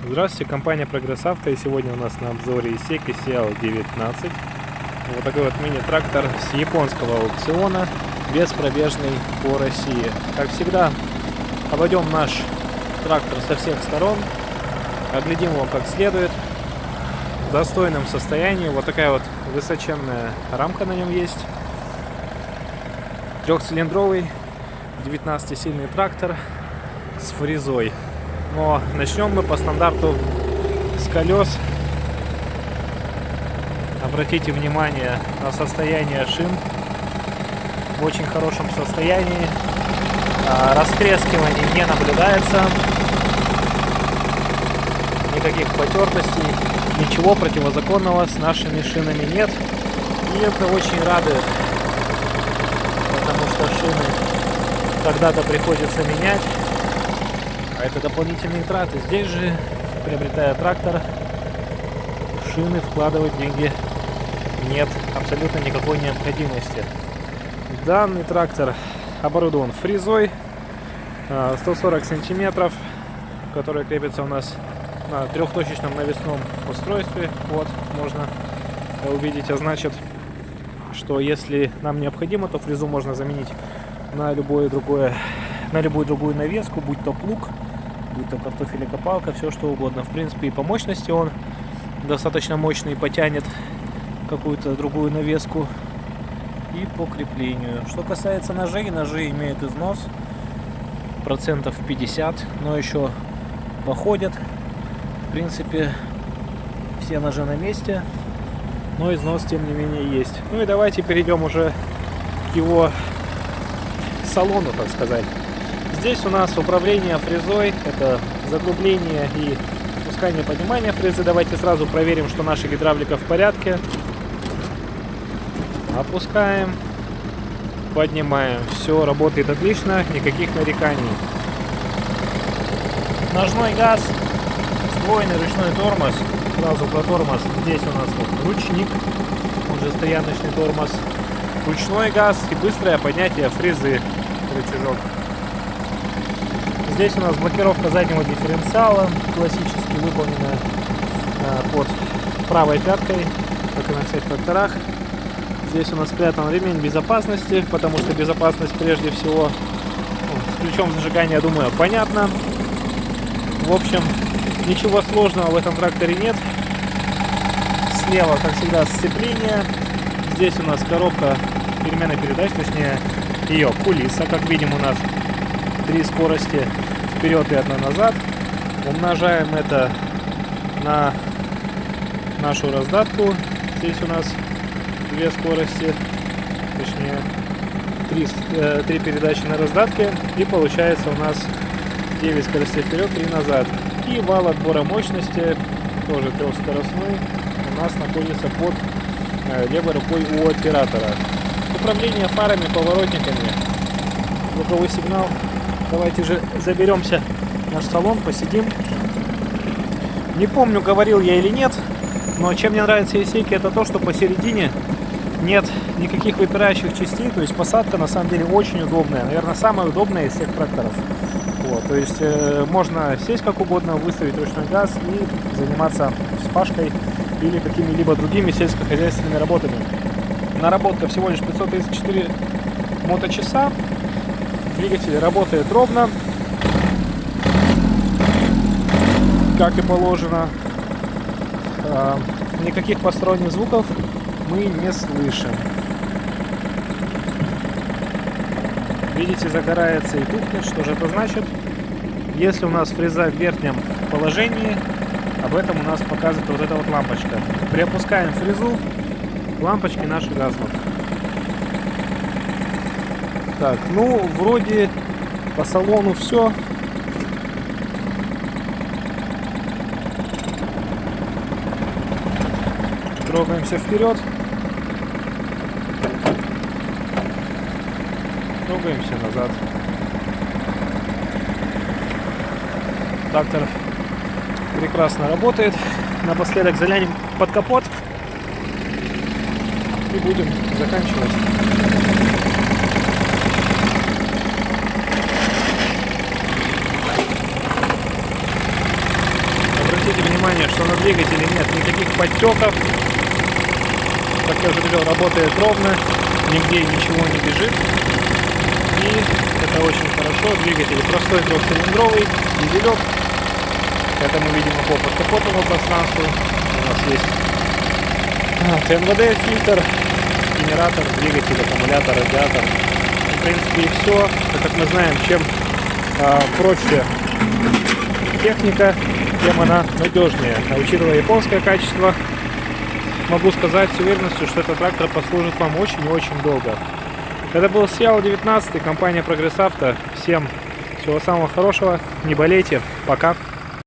Здравствуйте, компания Прогресс Авто, и сегодня у нас на обзоре Исеки CL19. Вот такой вот мини-трактор с японского аукциона, беспробежный по России. Как всегда, обойдем наш трактор со всех сторон, оглядим его как следует, в достойном состоянии. Вот такая вот высоченная рамка на нем есть. Трехцилиндровый 19-сильный трактор с фрезой. Но начнем мы по стандарту с колес. Обратите внимание на состояние шин. В очень хорошем состоянии. Растрескиваний не наблюдается. Никаких потертостей. Ничего противозаконного с нашими шинами нет. И это очень радует. Потому что шины когда-то приходится менять. А это дополнительные траты. Здесь же, приобретая трактор, шины вкладывать деньги нет абсолютно никакой необходимости. Данный трактор оборудован фрезой 140 сантиметров, которая крепится у нас на трехточечном навесном устройстве. Вот, можно увидеть, а значит, что если нам необходимо, то фрезу можно заменить на любую другую навеску, будь то плуг, будь то картофелекопалка, все что угодно. В принципе, и по мощности он достаточно мощный, потянет какую-то другую навеску, и по креплению. Что касается ножей, ножи имеют износ процентов 50, но еще походят. В принципе, все ножи на месте, но износ тем не менее есть. Ну и давайте перейдем уже к его салону, так сказать. Здесь у нас управление фрезой, это заглубление и опускание, поднимание фрезы. Давайте сразу проверим, что наша гидравлика в порядке. Опускаем, поднимаем. Все работает отлично, никаких нареканий. Ножной газ, сдвоенный ручной тормоз. Сразу про тормоз. Здесь у нас вот ручник, он же стояночный тормоз. Ручной газ и быстрое поднятие фрезы, рычажок. Здесь у нас блокировка заднего дифференциала, классически выполненная под правой пяткой, как и на всех тракторах. Здесь у нас спрятан ремень безопасности, потому что безопасность прежде всего. С ключом зажигания, думаю, понятно. В общем, ничего сложного в этом тракторе нет. Слева, как всегда, сцепление. Здесь у нас коробка переменной передач, точнее ее кулиса. Как видим, у нас 3 скорости вперед и 1 назад. Умножаем это на нашу раздатку. Здесь у нас 2 скорости, точнее 3 передачи на раздатке. И получается у нас 9 скоростей вперед, 3 назад. И вал отбора мощности, тоже трехскоростной, у нас находится под левой рукой у оператора. Управление фарами, поворотниками, звуковой сигнал. Давайте же заберемся в наш салон, посидим. Не помню, говорил я или нет, но чем мне нравится Исеки, это то, что посередине нет никаких выпирающих частей. То есть посадка на самом деле очень удобная. Наверное, самая удобная из всех тракторов. Вот, то есть можно сесть как угодно, выставить ручной газ и заниматься вспашкой или какими-либо другими сельскохозяйственными работами. Наработка всего лишь 534 моточаса. Двигатель работает ровно, как и положено. Никаких посторонних звуков мы не слышим. Видите, загорается и тухнет. Что же это значит? Если у нас фреза в верхнем положении, об этом у нас показывает вот эта вот лампочка. Приопускаем фрезу, лампочки наши гаснут. Так, ну, вроде по салону все. Трогаемся вперед. Трогаемся назад. Трактор прекрасно работает. Напоследок заглянем под капот и будем заканчивать. обратите внимание, что на двигателе нет никаких подтеков. Как я уже говорил, работает ровно, нигде ничего не бежит. И это очень хорошо. Двигатель простой трехцилиндровый, дизелек. Это мы видим по подкапотному пространству. У нас есть ТНВД, фильтр, генератор, двигатель, аккумулятор, радиатор. В принципе, и все. Так как мы знаем, чем проще техника, тем она надежнее. А учитывая японское качество, могу сказать с уверенностью, что этот трактор послужит вам очень и очень долго. Это был Сиал 19, компания Прогресс Авто. Всем всего самого хорошего, не болейте, пока.